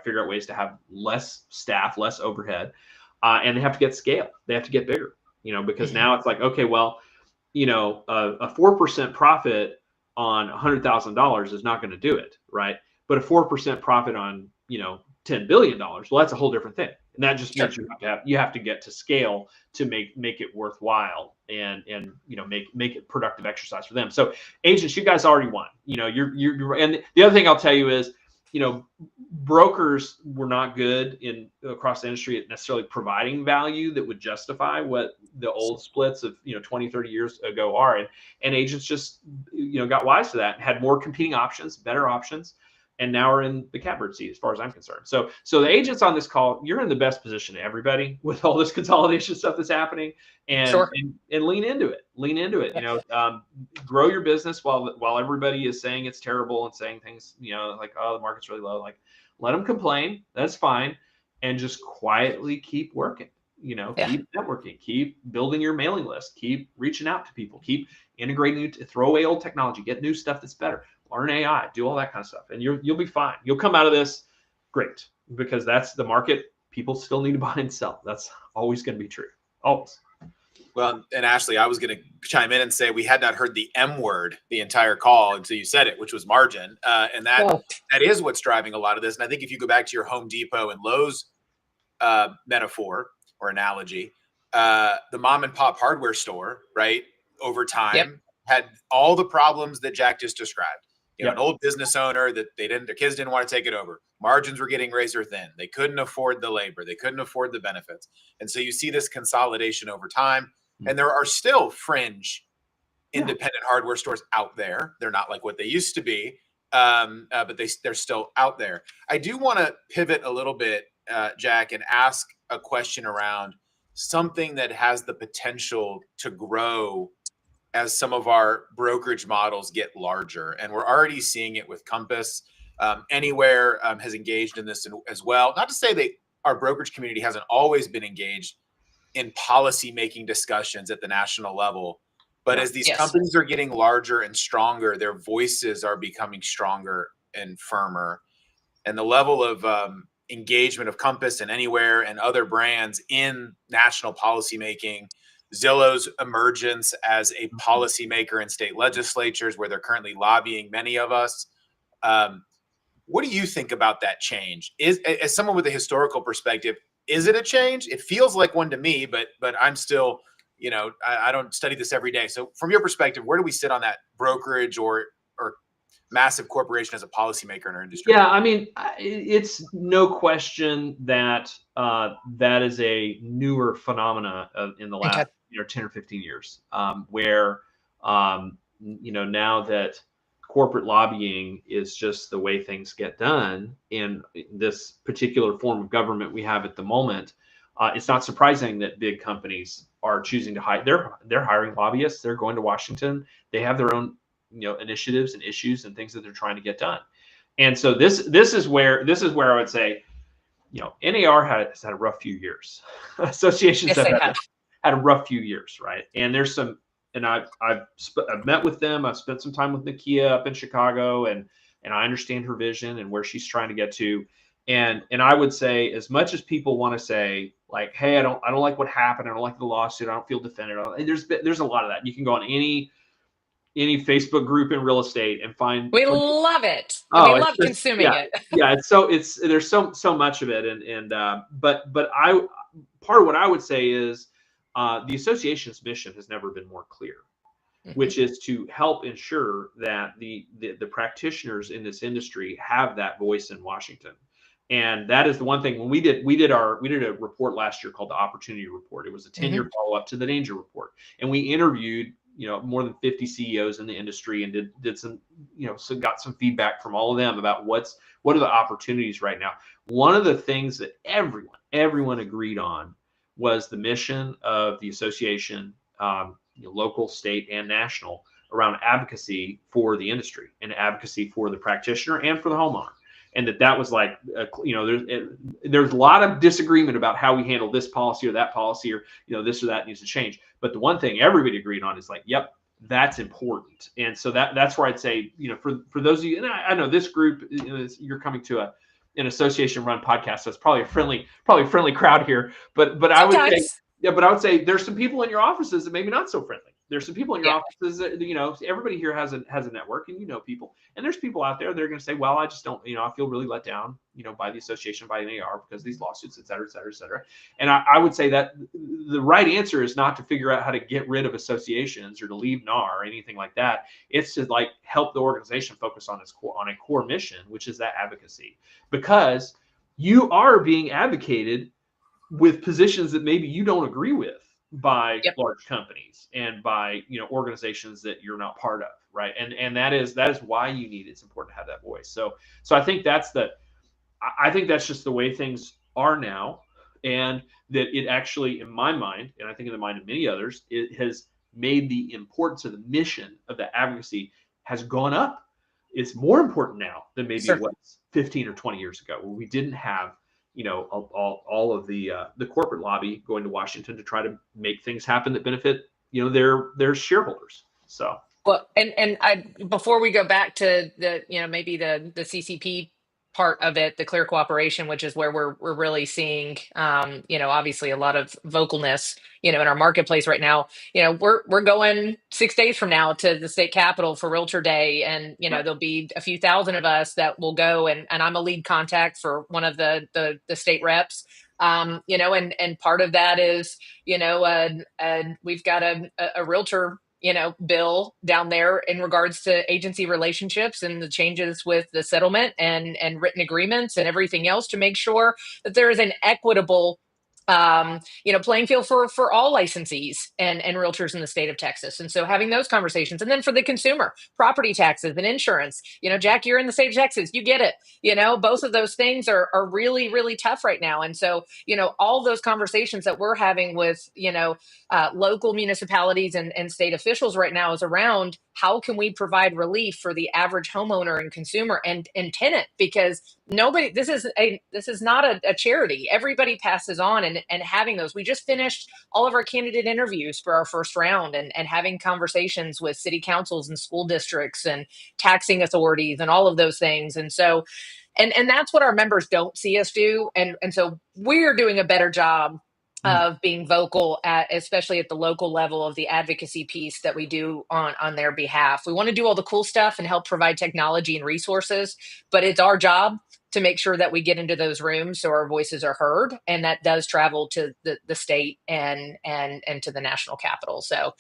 figure out ways to have less staff, less overhead, and they have to get scale. They have to get bigger, you know, because now it's like, okay, well, you know, a 4% profit on $100,000 is not going to do it, right? But a 4% profit on, you know, $10 billion, well, that's a whole different thing. And that just means you have to get to scale to make it worthwhile and you know, make it productive exercise for them. So agents, you guys already won. You know, you're and the other thing I'll tell you is, you know, brokers were not good across the industry at necessarily providing value that would justify what the old splits of, you know, 20, 30 years ago are. And agents just, you know, got wise to that and had more competing options, better options, and now are in the catbird seat as far as I'm concerned. So the agents on this call, you're in the best position of everybody with all this consolidation stuff that's happening, and lean into it. You know, grow your business while everybody is saying it's terrible and saying things, you know, like, oh, the market's really low. Like, let them complain. That's fine. And just quietly keep working, you know, keep networking, keep building your mailing list, keep reaching out to people, keep integrating, throw away old technology, get new stuff that's better, learn AI, do all that kind of stuff. And you'll be fine. You'll come out of this great, because that's the market. People still need to buy and sell. That's always going to be true. Always. Well, and Ashley, I was going to chime in and say we had not heard the M word the entire call until you said it, which was margin. And that is what's driving a lot of this. And I think if you go back to your Home Depot and Lowe's metaphor or analogy, the mom and pop hardware store, right, over time had all the problems that Jack just described. You know, an old business owner that their kids didn't want to take it over. Margins were getting razor thin. They couldn't afford the labor. They couldn't afford the benefits. And so you see this consolidation over time. And there are still fringe independent hardware stores out there. They're not like what they used to be, but they're still out there. I do want to pivot a little bit, Jack, and ask a question around something that has the potential to grow as some of our brokerage models get larger. And we're already seeing it with Compass. Anywhere has engaged in this as well. Not to say that our brokerage community hasn't always been engaged in policy making discussions at the national level. But as these companies are getting larger and stronger, their voices are becoming stronger and firmer. And the level of engagement of Compass and Anywhere and other brands in national policy making Zillow's emergence as a policymaker in state legislatures where they're currently lobbying many of us. What do you think about that change? As someone with a historical perspective, is it a change? It feels like one to me, but I'm still, I don't study this every day. So from your perspective, where do we sit on that brokerage or massive corporation as a policymaker in our industry? Yeah, I mean, it's no question that that is a newer phenomena in the last 10 or 15 years, where now that corporate lobbying is just the way things get done in this particular form of government we have at the moment. It's not surprising that big companies are choosing to hire. They're hiring lobbyists. They're going to Washington. They have their own initiatives and issues and things that they're trying to get done. And so this is where I would say, NAR has had a rough few years. Associations have had a rough few years, right? And there's some, and I've met with them. I've spent some time with Nakia up in Chicago, and I understand her vision and where she's trying to get to. And I would say, as much as people want to say, like, hey, I don't like what happened. I don't like the lawsuit. I don't feel defended. There's a lot of that. You can go on any Facebook group in real estate and find. We love it. Oh, we love consuming it. Yeah, there's so much of it, but part of what I would say is the association's mission has never been more clear, which is to help ensure that the practitioners in this industry have that voice in Washington. And that is the one thing. When we did a report last year called the Opportunity Report. It was a 10-year follow-up to the Danger Report, and we interviewed more than 50 CEOs in the industry and did some, so got some feedback from all of them about what are the opportunities right now. One of the things that everyone agreed on was the mission of the association, local, state, and national, around advocacy for the industry and advocacy for the practitioner and for the homeowner. And that was like, there's a lot of disagreement about how we handle this policy or that policy, or, this or that needs to change. But the one thing everybody agreed on is like, yep, that's important. And so that's where I'd say, for those of you, and I know this group, you're coming to an association run podcast, so it's probably a friendly crowd here. But I would say there's some people in your offices that maybe not so friendly. There's some people in your offices that, everybody here has a network, and people, and there's people out there that are going to say, well, I just don't, I feel really let down, by the association, by NAR, because of these lawsuits, et cetera, et cetera, et cetera. And I would say that the right answer is not to figure out how to get rid of associations or to leave NAR or anything like that. It's to help the organization focus on a core mission, which is that advocacy, because you are being advocated with positions that maybe you don't agree with by large companies and by organizations that you're not part of, right? And that is why it's important to have that voice. So I think that's just the way things are now, and that it actually, in my mind, and I think in the mind of many others, it has made the importance of the mission of the advocacy has gone up. It's more important now than maybe it was 15 or 20 years ago, where we didn't have all of the corporate lobby going to Washington to try to make things happen that benefit their shareholders. So well, and before we go back to the maybe the CCP part of it, the clear cooperation, which is where we're really seeing obviously a lot of vocalness in our marketplace right now. We're going 6 days from now to the state capitol for Realtor Day, and there'll be a few thousand of us that will go, and I'm a lead contact for one of the state reps. And part of that is we've got a realtor bill down there in regards to agency relationships and the changes with the settlement and written agreements and everything else, to make sure that there is an equitable playing field for all licensees and realtors in the state of Texas. And so having those conversations, and then for the consumer, property taxes and insurance, Jack, you're in the state of Texas, you get it. Both of those things are really, really tough right now. And so, all those conversations that we're having with, local municipalities and state officials right now is around how can we provide relief for the average homeowner and consumer and tenant, because this is not a charity. Everybody passes on, and having those. We just finished all of our candidate interviews for our first round, and having conversations with city councils and school districts and taxing authorities and all of those things. And so, and that's what our members don't see us do. And so we're doing a better job of being vocal at, especially at the local level, of the advocacy piece that we do on their behalf. We want to do all the cool stuff and help provide technology and resources, but it's our job to make sure that we get into those rooms so our voices are heard, and that does travel to the state and to the national capital. So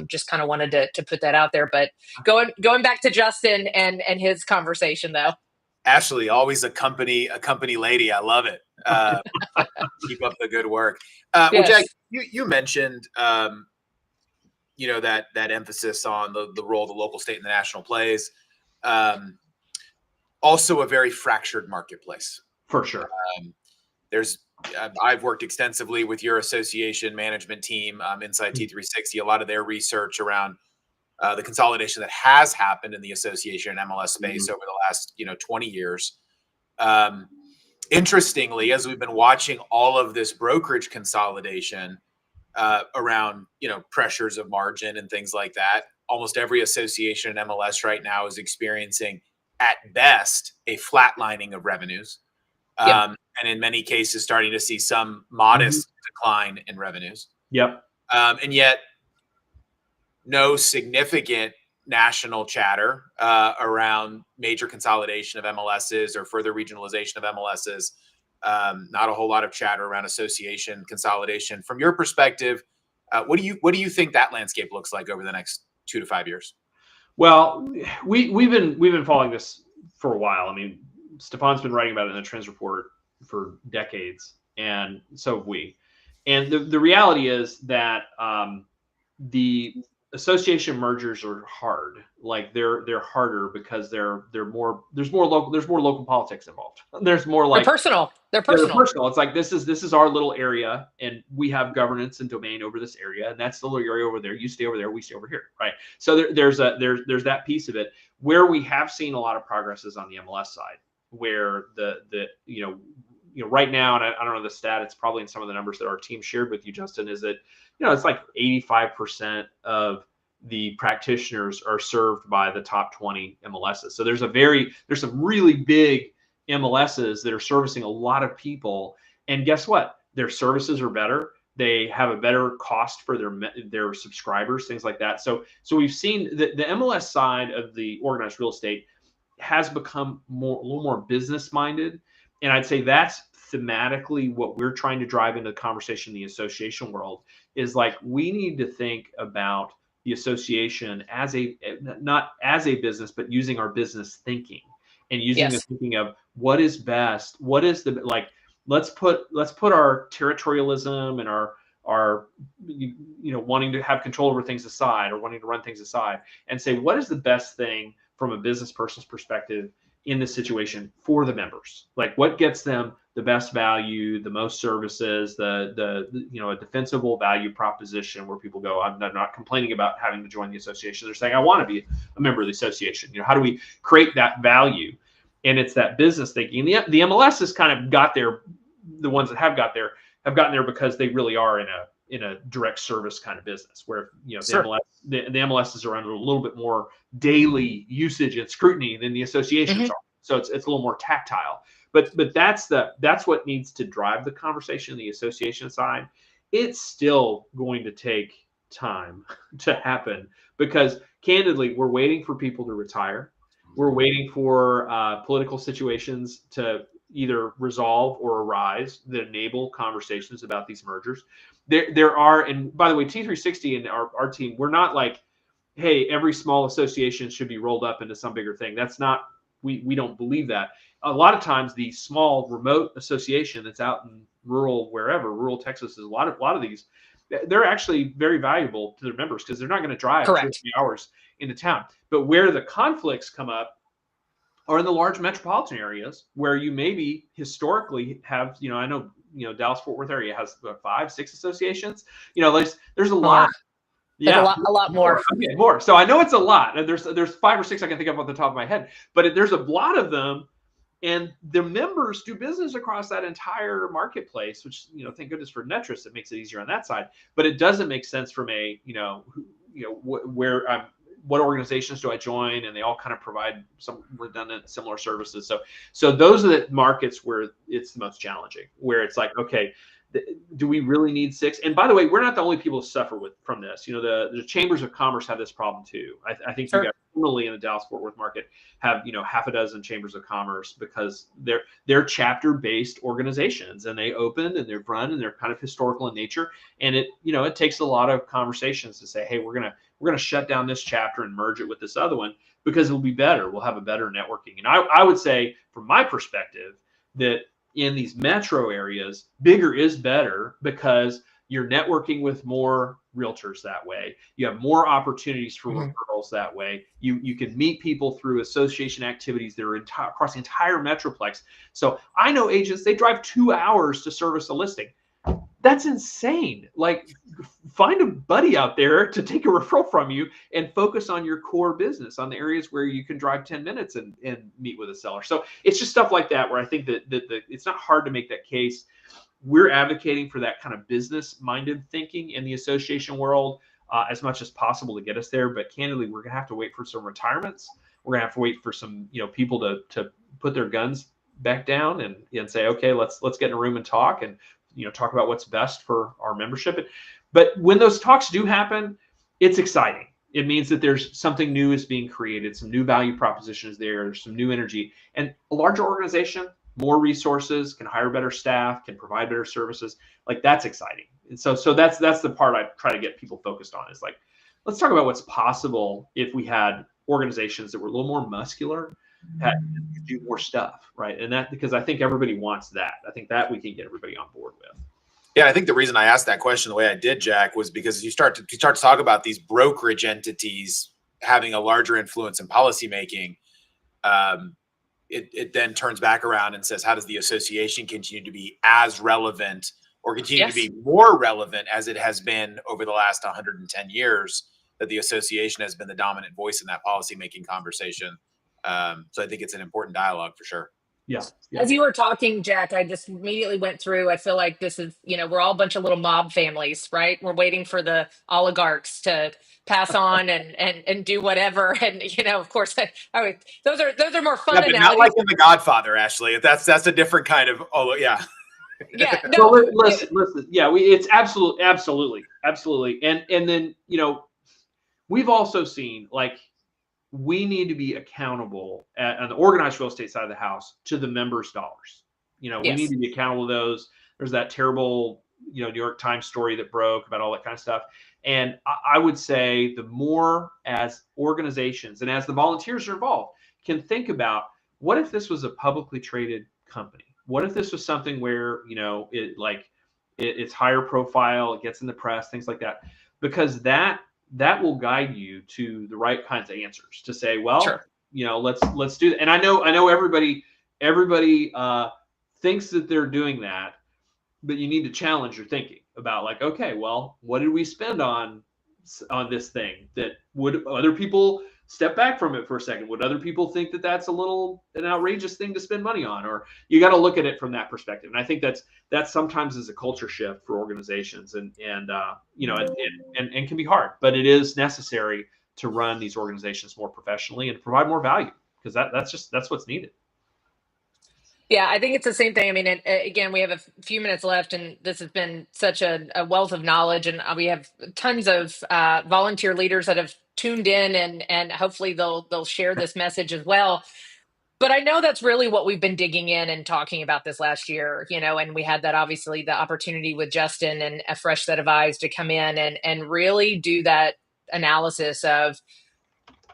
just kind of wanted to put that out there. But going back to Justin and his conversation though. Ashley, always a company lady. I love it. Keep up the good work. Well, Yes. Jack, you mentioned, that emphasis on the role the local, state, and the national plays. Also, a very fractured marketplace. For sure. I've worked extensively with your association management team inside T360. A lot of their research around the consolidation that has happened in the association and MLS space over the last 20 years. Interestingly, as we've been watching all of this brokerage consolidation around pressures of margin and things like that, almost every association in MLS right now is experiencing, at best, a flatlining of revenues, and in many cases starting to see some modest decline in revenues. And yet no significant national chatter around major consolidation of MLSs or further regionalization of MLSs. Not a whole lot of chatter around association consolidation. From your perspective, what do you think that landscape looks like over the next 2 to 5 years? Well, we've been following this for a while. I mean, Stefan's been writing about it in the Trends Report for decades, and so have we. And the reality is that the association mergers are hard. Like they're harder because there's more local politics involved. There's more like They're personal. They're personal. It's like this is our little area, and we have governance and domain over this area, and that's the little area over there. You stay over there, we stay over here, right? So there's that piece of it. Where we have seen a lot of progress is on the MLS side, where the right now, and I don't know the stat, it's probably in some of the numbers that our team shared with you, Justin, is that it's like 85% of the practitioners are served by the top 20 MLSs. So there's some really big MLSs that are servicing a lot of people, and guess what? Their services are better. They have a better cost for their subscribers, things like that. So we've seen the MLS side of the organized real estate has become a little more business minded, and I'd say that's thematically what we're trying to drive into the conversation in the association world. Is like, we need to think about the association as not as a business, but using our business thinking and using the thinking of what is best, what is the, like, let's put our territorialism and our wanting to have control over things aside, or wanting to run things aside, and say, what is the best thing from a business person's perspective in this situation for the members? Like, what gets them the best value, the most services, a defensible value proposition where people go, I'm not complaining about having to join the association. They're saying, I want to be a member of the association. How do we create that value? And it's that business thinking. The MLS has kind of got there. The ones that have gotten there because they really are in a direct service kind of business, where the MLSs are under a little bit more daily usage and scrutiny than the associations are. So it's a little more tactile. But that's what needs to drive the conversation in the association side. It's still going to take time to happen, because candidly, we're waiting for people to retire. We're waiting for political situations to either resolve or arise that enable conversations about these mergers. There are, and by the way, T360 and our team, we're not like, hey, every small association should be rolled up into some bigger thing. That's not, we don't believe that. A lot of times the small remote association that's out in rural Texas, is a lot of these, they're actually very valuable to their members, because they're not going to drive 2 or 3 hours into town. But where the conflicts come up are in the large metropolitan areas, where you maybe historically have, I know, Dallas-Fort Worth area has 5, 6 associations. There's a lot. Yeah, a lot more. Okay, more. So I know it's a lot. There's 5 or 6 I can think of off the top of my head, but there's a lot of them, and the members do business across that entire marketplace. Which, thank goodness for Netris, it makes it easier on that side. But it doesn't make sense from what organizations do I join, and they all kind of provide some redundant, similar services. So those are the markets where it's the most challenging, where it's like, okay, Do we really need 6? And by the way, we're not the only people to suffer from this. The chambers of commerce have this problem too. I think you guys similarly in the Dallas Fort Worth market have half a dozen chambers of commerce, because they're chapter based organizations, and they opened and they've run and they're kind of historical in nature. And it takes a lot of conversations to say, hey, we're gonna shut down this chapter and merge it with this other one, because it'll be better. We'll have a better networking. And I would say, from my perspective, that in these metro areas, bigger is better, because you're networking with more realtors that way. You have more opportunities for referrals that way. You can meet people through association activities that are across the entire metroplex. So I know agents, they drive 2 hours to service a listing. That's insane. Like, find a buddy out there to take a referral from you and focus on your core business, on the areas where you can drive 10 minutes and meet with a seller. So it's just stuff like that where I think that it's not hard to make that case. We're advocating for that kind of business-minded thinking in the association world as much as possible to get us there. But candidly, we're going to have to wait for some retirements. We're going to have to wait for some people to put their guns back down and say, okay, let's get in a room and talk and talk about what's best for our membership. But when those talks do happen, it's exciting. It means that there's something new is being created, some new value propositions there's some new energy, and a larger organization, more resources, can hire better staff, can provide better services. Like, that's exciting. And so that's the part I try to get people focused on, is like, let's talk about what's possible if we had organizations that were a little more muscular, could do more stuff, right? And that, because I think everybody wants that. I think that we can get everybody on board with. Yeah, I think the reason I asked that question the way I did, Jack, was because you start to talk about these brokerage entities having a larger influence in policymaking. It then turns back around and says, how does the association continue to be as relevant, or continue to be more relevant as it has been over the last 110 years, that the association has been the dominant voice in that policymaking conversation. So I think it's an important dialogue for sure. Yeah. As you were talking, Jack, I just immediately went through, I feel like this is, we're all a bunch of little mob families, right? We're waiting for the oligarchs to pass on and do whatever. And, of course, those are more fun analogies. Not like in The Godfather, Ashley. That's a different kind of, yeah. Yeah. No. Well, listen. Yeah, it's absolutely. And then, we've also seen, like, we need to be accountable on the organized real estate side of the house to the members' dollars. We need to be accountable to those. There's that terrible, New York Times story that broke about all that kind of stuff. And I would say the more, as organizations and as the volunteers are involved, can think about, what if this was a publicly traded company? What if this was something where, it's higher profile, it gets in the press, things like that, because that will guide you to the right kinds of answers to say, well, sure, let's do that. And I know everybody thinks that they're doing that, but you need to challenge your thinking about, like, okay, well, what did we spend on this thing? That would other people step back from it for a second? Would other people think that that's an outrageous thing to spend money on? Or you got to look at it from that perspective. And I think that sometimes is a culture shift for organizations, and can be hard, but it is necessary to run these organizations more professionally and provide more value, because that's what's needed. Yeah, I think it's the same thing. I mean, again, we have a few minutes left, and this has been such a wealth of knowledge, and we have tons of volunteer leaders that have tuned in, and hopefully they'll share this message as well. But I know that's really what we've been digging in and talking about this last year, and we had that, obviously, the opportunity with Justin and a fresh set of eyes to come in and really do that analysis of,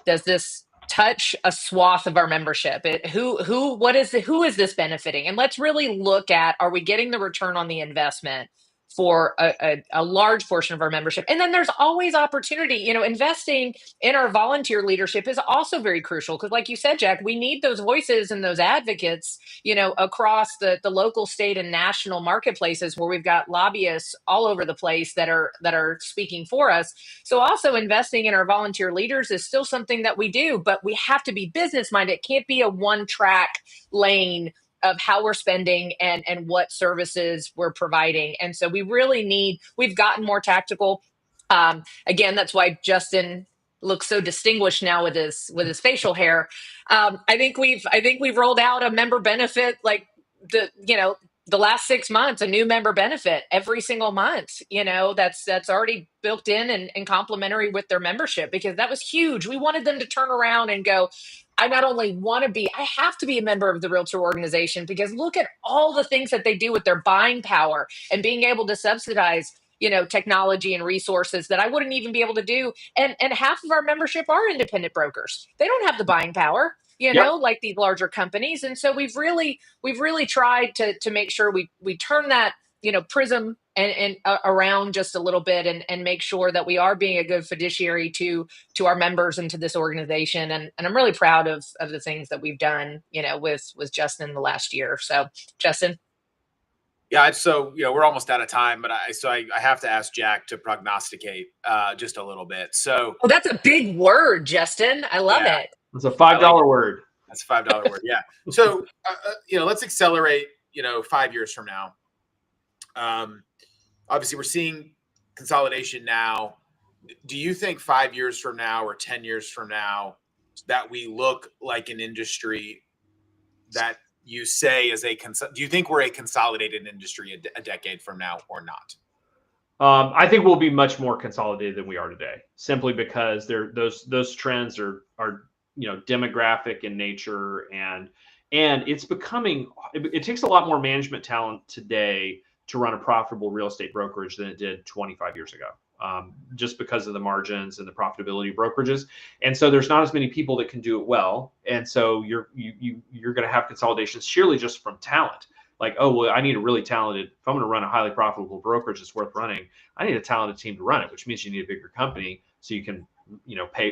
does this touch a swath of our membership? Who is this benefiting? And let's really look at, are we getting the return on the investment for a large portion of our membership? And then there's always opportunity. Investing in our volunteer leadership is also very crucial, because, like you said, Jack, we need those voices and those advocates, across the local, state, and national marketplaces, where we've got lobbyists all over the place that are speaking for us. So also investing in our volunteer leaders is still something that we do, but we have to be business minded. It can't be a one-track lane of how we're spending and what services we're providing. And so we've gotten more tactical. Again, that's why Justin looks so distinguished now with his facial hair. I think we've rolled out a member benefit, like the last 6 months, a new member benefit every single month, that's already built in and complementary with their membership, because that was huge. We wanted them to turn around and go, I not only I have to be a member of the realtor organization, because look at all the things that they do with their buying power and being able to subsidize, technology and resources that I wouldn't even be able to do. And half of our membership are independent brokers. They don't have the buying power, Yep. like these larger companies. And so we've really tried to make sure we turn that, prism and around just a little bit, and make sure that we are being a good fiduciary to our members and to this organization. And I'm really proud of the things that we've done, with Justin in the last year. So, Justin. Yeah, so we're almost out of time, but I have to ask Jack to prognosticate just a little bit. So, oh, that's a big word, Justin. I love it. It's a $5 word. That's a $5 word. Yeah. So, let's accelerate. 5 years from now. Obviously, we're seeing consolidation now. Do you think 5 years from now or 10 years from now that we look like an industry that you say is do you think we're a consolidated industry a decade from now or not? I think we'll be much more consolidated than we are today, simply because those trends are demographic in nature, and it's becoming. It takes a lot more management talent today to run a profitable real estate brokerage than it did 25 years ago. Just because of the margins and the profitability of brokerages. And so there's not as many people that can do it well. And so you're going to have consolidations sheerly just from talent. Like, oh, well, I need a really talented, if I'm going to run a highly profitable brokerage that's worth running, I need a talented team to run it, which means you need a bigger company so you can,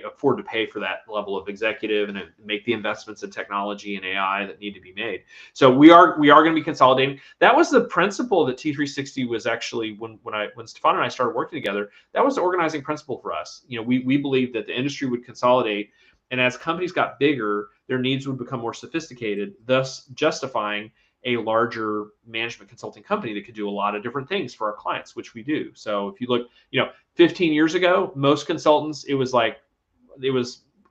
afford to pay for that level of executive and make the investments in technology and AI that need to be made. So we are going to be consolidating. That was the principle that T360 was actually, when Stefan and I started working together, that was the organizing principle for us. We believed that the industry would consolidate, and as companies got bigger, their needs would become more sophisticated, thus justifying a larger management consulting company that could do a lot of different things for our clients, which we do. So if you look, 15 years ago, most consultants, it was kind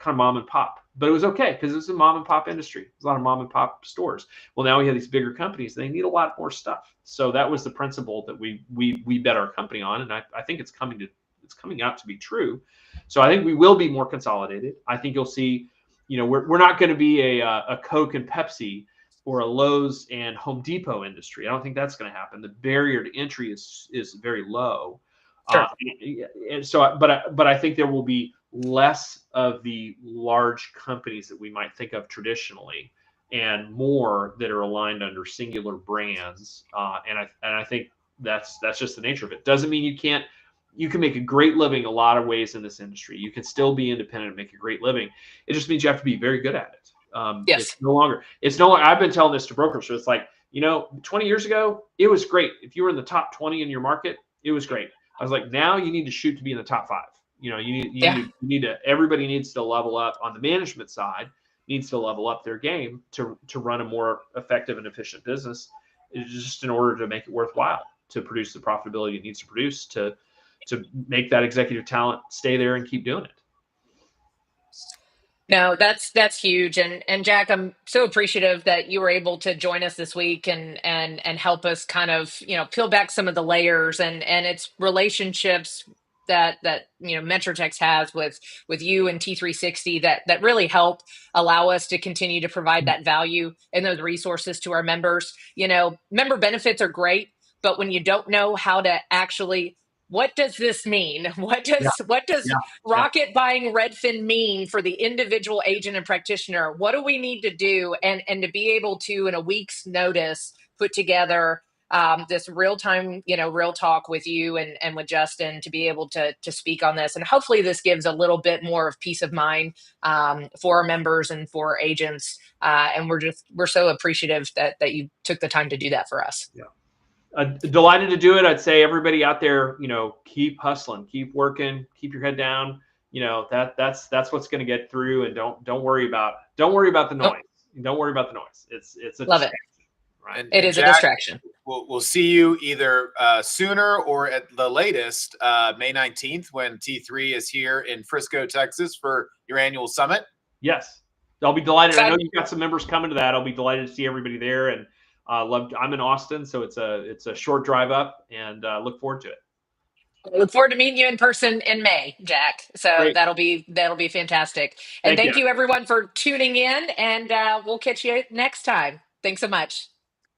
of mom and pop, but it was okay because it was a mom and pop industry. There's a lot of mom and pop stores. Well, now we have these bigger companies. They need a lot more stuff. So that was the principle that we bet our company on, and I think it's coming out to be true. So I think we will be more consolidated. I think you'll see, we're not going to be a Coke and Pepsi or a Lowe's and Home Depot industry. I don't think that's going to happen. The barrier to entry is very low. Sure. And so, but I think there will be less of the large companies that we might think of traditionally, and more that are aligned under singular brands. And I think that's just the nature of it. Doesn't mean you can make a great living a lot of ways in this industry. You can still be independent and make a great living. It just means you have to be very good at it. Yes. It's no longer. I've been telling this to brokers. So it's like, 20 years ago, it was great. If you were in the top 20 in your market, it was great. I was like, now you need to shoot to be in the top 5. Everybody needs to level up on the management side, needs to level up their game to run a more effective and efficient business, just in order to make it worthwhile, to produce the profitability it needs to produce, to make that executive talent stay there and keep doing it. No, that's huge. And Jack, I'm so appreciative that you were able to join us this week and help us kind of, peel back some of the layers and its relationships that Metrotex has with you and T360 that really help allow us to continue to provide that value and those resources to our members. Member benefits are great, but when you don't know how to actually, what does this mean? What does Rocket buying Redfin mean for the individual agent and practitioner? What do we need to do? And to be able to, in a week's notice, put together this real-time, real talk with you and with Justin to be able to speak on this. And hopefully this gives a little bit more of peace of mind for our members and for our agents. And we're so appreciative that you took the time to do that for us. Yeah. Delighted to do it. I'd say everybody out there, keep hustling, keep working, keep your head down. That's what's going to get through, and don't worry about the noise. Nope. Don't worry about the noise. It's a Love distraction, it. right? It is Jack, a distraction. We'll see you either sooner or at the latest May 19th when T3 is here in Frisco, Texas for your annual summit. Yes, I'll be delighted. I know you've got some members coming to that. I'll be delighted to see everybody there, and I'm in Austin, so it's a short drive up, and look forward to it. I look forward to meeting you in person in May, Jack. So Great. that'll be fantastic. And Thank you. thank you everyone for tuning in, and we'll catch you next time. Thanks so much.